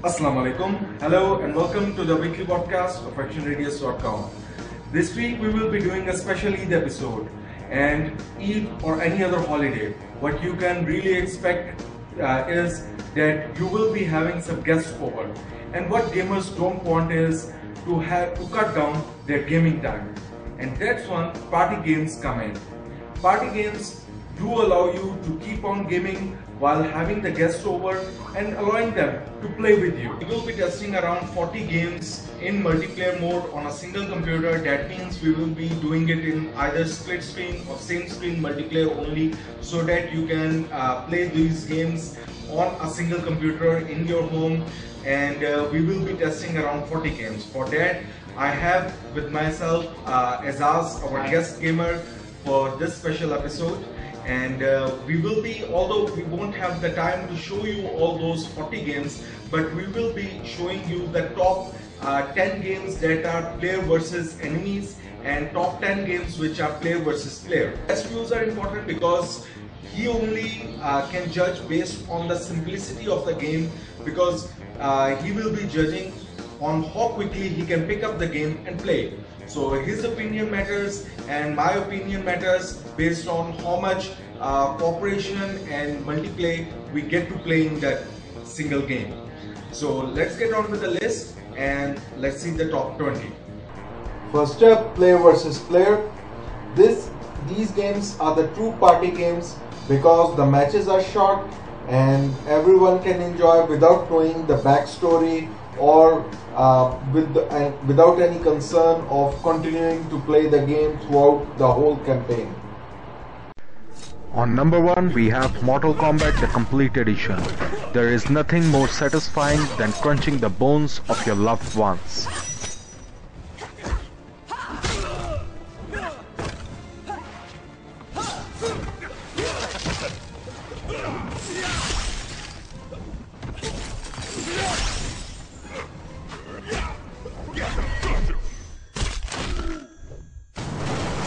Assalamu alaikum. Hello and welcome to the weekly podcast of ActionRadius.com. This week we will be doing a special Eid episode, and Eid or any other holiday, what you can really expect is that you will be having some guests over, and what gamers don't want is to cut down their gaming time, and that's when party games come in. Party games do allow you to keep on gaming while having the guests over and allowing them to play with you. We will be testing around 40 games in multiplayer mode on a single computer. That means we will be doing it in either split screen or same screen multiplayer only, so that you can play these games on a single computer in your home, and we will be testing around 40 games. For that, I have with myself Aizaz, our guest gamer, for this special episode. And we will be, although we won't have the time to show you all those 40 games, but we will be showing you the top 10 games that are player versus enemies and top 10 games which are player versus player. Best views are important because he only can judge based on the simplicity of the game, because he will be judging on how quickly he can pick up the game and play. So his opinion matters and my opinion matters based on how much cooperation and multiplayer we get to play in that single game. So let's get on with the list and let's see the top 20. First up, player versus player. These games are the true party games because the matches are short and everyone can enjoy without knowing the backstory or without any concern of continuing to play the game throughout the whole campaign. On number 1 we have Mortal Kombat the Complete Edition. There is nothing more satisfying than crunching the bones of your loved ones.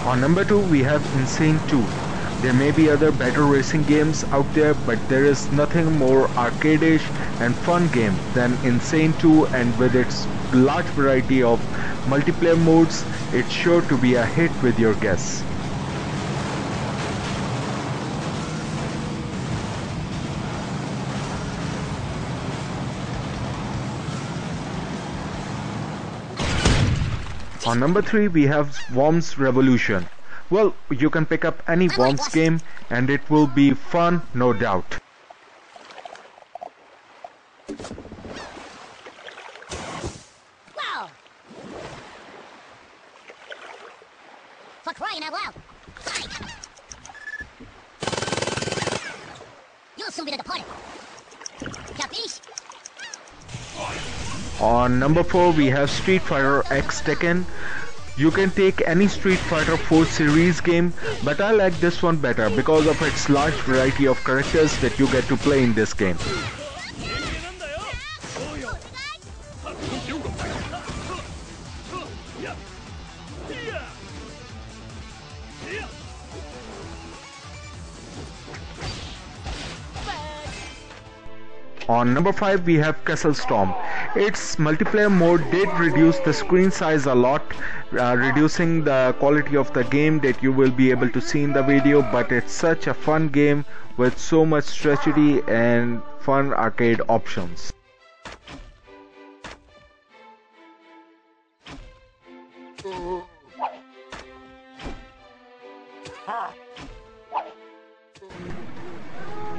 On number 2 we have Insane 2. There may be other better racing games out there, but there is nothing more arcade-ish and fun game than Insane 2, and with its large variety of multiplayer modes, it's sure to be a hit with your guests. On number 3 we have Worms Revolution. Well, you can pick up any Worms game and it will be fun, no doubt. Wow! For crying out loud! You'll soon be the departed. Capiche? On number 4 we have Street Fighter X Tekken. You can take any Street Fighter 4 series game, but I like this one better because of its large variety of characters that you get to play in this game. On number 5 we have Castle Storm. Its multiplayer mode did reduce the screen size a lot, reducing the quality of the game that you will be able to see in the video, but it's such a fun game with so much strategy and fun arcade options.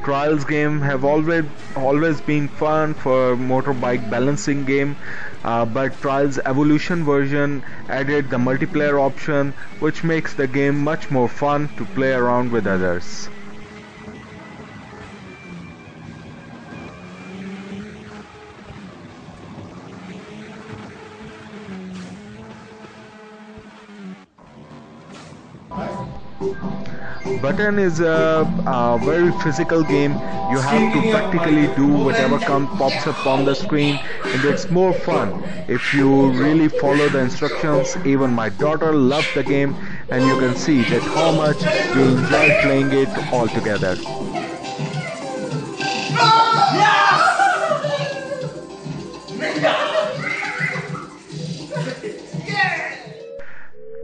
Trials game have always been fun for motorbike balancing game, but Trials Evolution version added the multiplayer option, which makes the game much more fun to play around with others. B.U.T.O.N is a very physical game. You have to practically do whatever pops up on the screen, and it's more fun if you really follow the instructions. Even my daughter loved the game, and you can see that how much we enjoy playing it all together.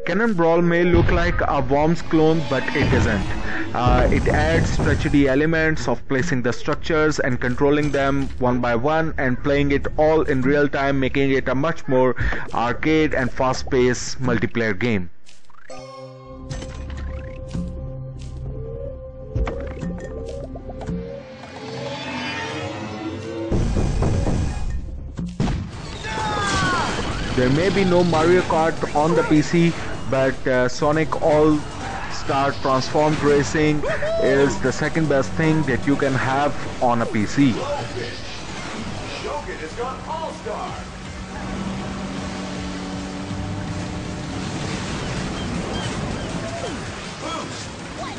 Cannon Brawl may look like a Worms clone, but it isn't. It adds strategy elements of placing the structures and controlling them one by one and playing it all in real time, making it a much more arcade and fast-paced multiplayer game. There may be no Mario Kart on the PC, but Sonic All-Star Transformed Racing is the second best thing that you can have on a PC. Shuggy has gone All-Star. What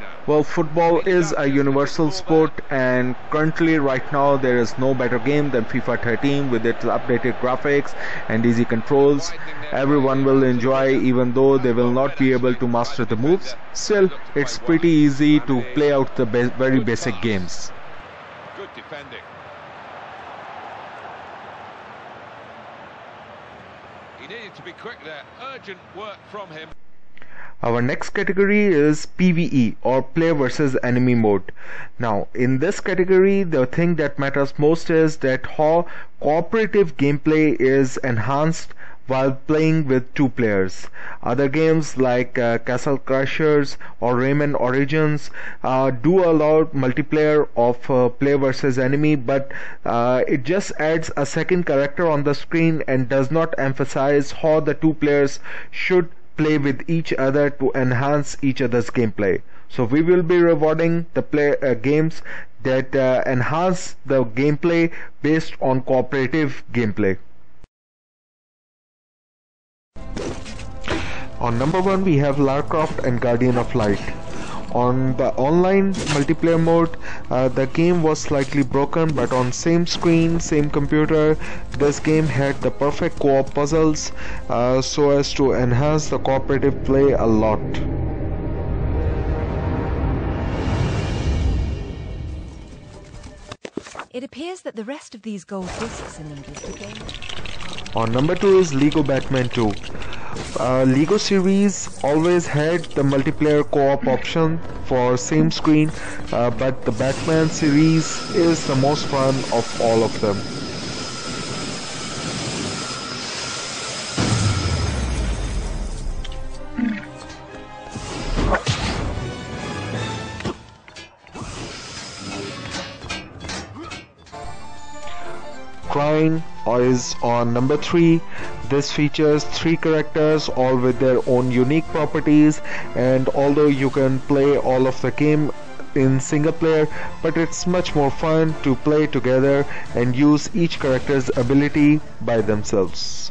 now? Well, football is a universal sport, and currently right now there is no better game than FIFA 13 with its updated graphics and easy controls. Everyone will enjoy, even though they will not be able to master the moves. Still, it's pretty easy to play out the very basic games. Good defending. He needed to be quick there. Urgent work from him. Our next category is PvE, or player versus enemy mode. Now, in this category, the thing that matters most is that how cooperative gameplay is enhanced while playing with two players. Other games like Castle Crashers or Rayman Origins do allow multiplayer of player versus enemy, but it just adds a second character on the screen and does not emphasize how the two players should play with each other to enhance each other's gameplay. So we will be rewarding the games that enhance the gameplay based on cooperative gameplay. On number 1 we have Lara Croft and Guardian of Light. On the online multiplayer mode, the game was slightly broken, but on same screen, same computer, this game had the perfect co-op puzzles so as to enhance the cooperative play a lot. It appears that the rest of these gold discs in them just again. On number 2 is Lego Batman 2. Lego series always had the multiplayer co-op option for same screen, but the Batman series is the most fun of all of them. Trine is on number 3. This features 3 characters, all with their own unique properties, and although you can play all of the game in single player, but it's much more fun to play together and use each character's ability by themselves.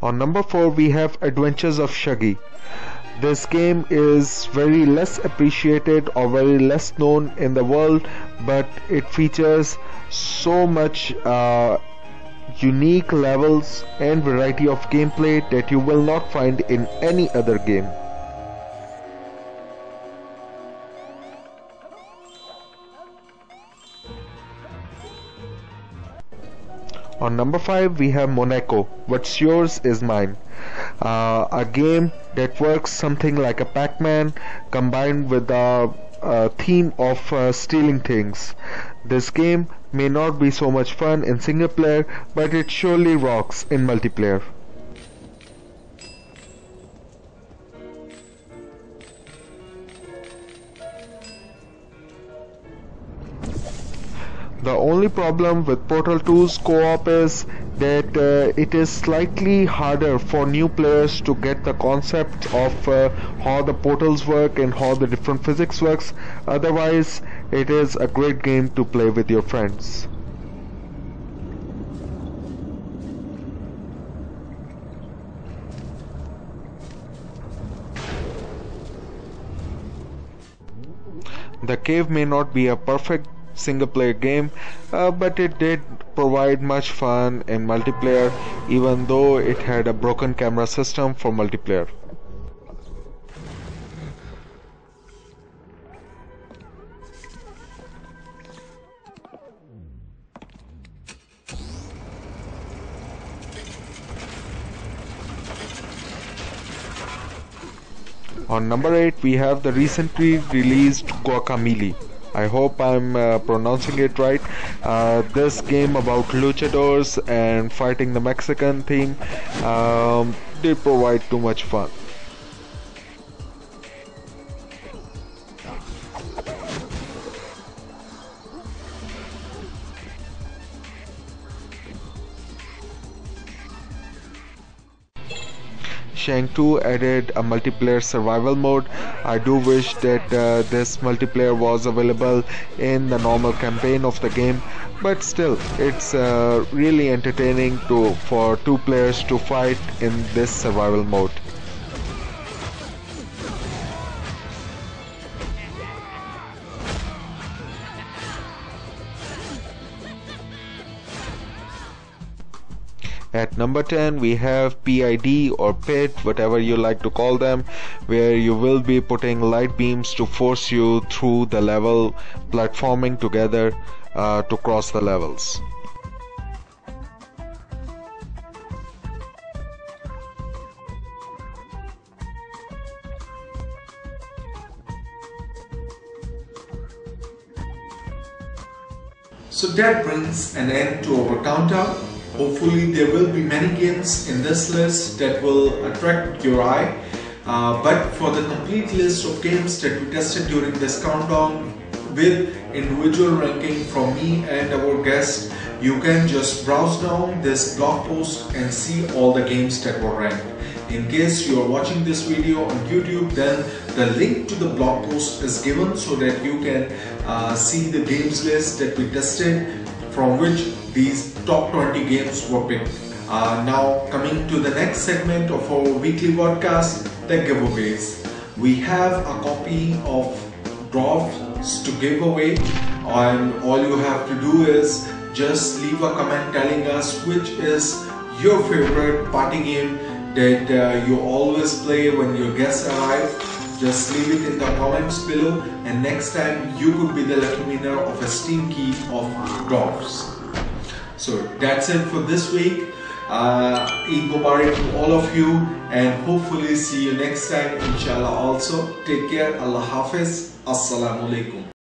On number 4 we have Adventures of Shuggy. This game is very less appreciated or very less known in the world, but it features so much unique levels and variety of gameplay that you will not find in any other game. On number 5 we have Monaco, What's Yours Is Mine. A game that works something like a Pac-Man combined with a theme of stealing things. This game may not be so much fun in single player, but it surely rocks in multiplayer. The only problem with Portal 2's co-op is that it is slightly harder for new players to get the concept of how the portals work and how the different physics works. Otherwise, it is a great game to play with your friends. The cave may not be a perfect single player game, but it did provide much fun in multiplayer, even though it had a broken camera system for multiplayer. On number 8 we have the recently released Guacamelee. I hope I'm pronouncing it right. This game about luchadors and fighting the Mexican theme did provide too much fun. Shank 2 added a multiplayer survival mode. I do wish that this multiplayer was available in the normal campaign of the game, but still it's really entertaining for two players to fight in this survival mode. At number 10 we have PID or pit, whatever you like to call them, where you will be putting light beams to force you through the level, platforming together to cross the levels. So that brings an end to our countdown. Hopefully there will be many games in this list that will attract your eye. But for the complete list of games that we tested during this countdown with individual ranking from me and our guest, you can just browse down this blog post and see all the games that were ranked. In case you are watching this video on YouTube, then the link to the blog post is given so that you can see the games list that we tested, from which these top 20 games were picked. Now coming to the next segment of our weekly podcast, the giveaways. We have a copy of Dwarfs to give away, and all you have to do is just leave a comment telling us which is your favorite party game that you always play when your guests arrive. Just leave it in the comments below, and next time you could be the lucky winner of a Steam key of Dwarfs. So that's it for this week. Eid Mubarak to all of you, and hopefully see you next time inshallah. Also take care. Allah Hafiz. Assalamu alaikum.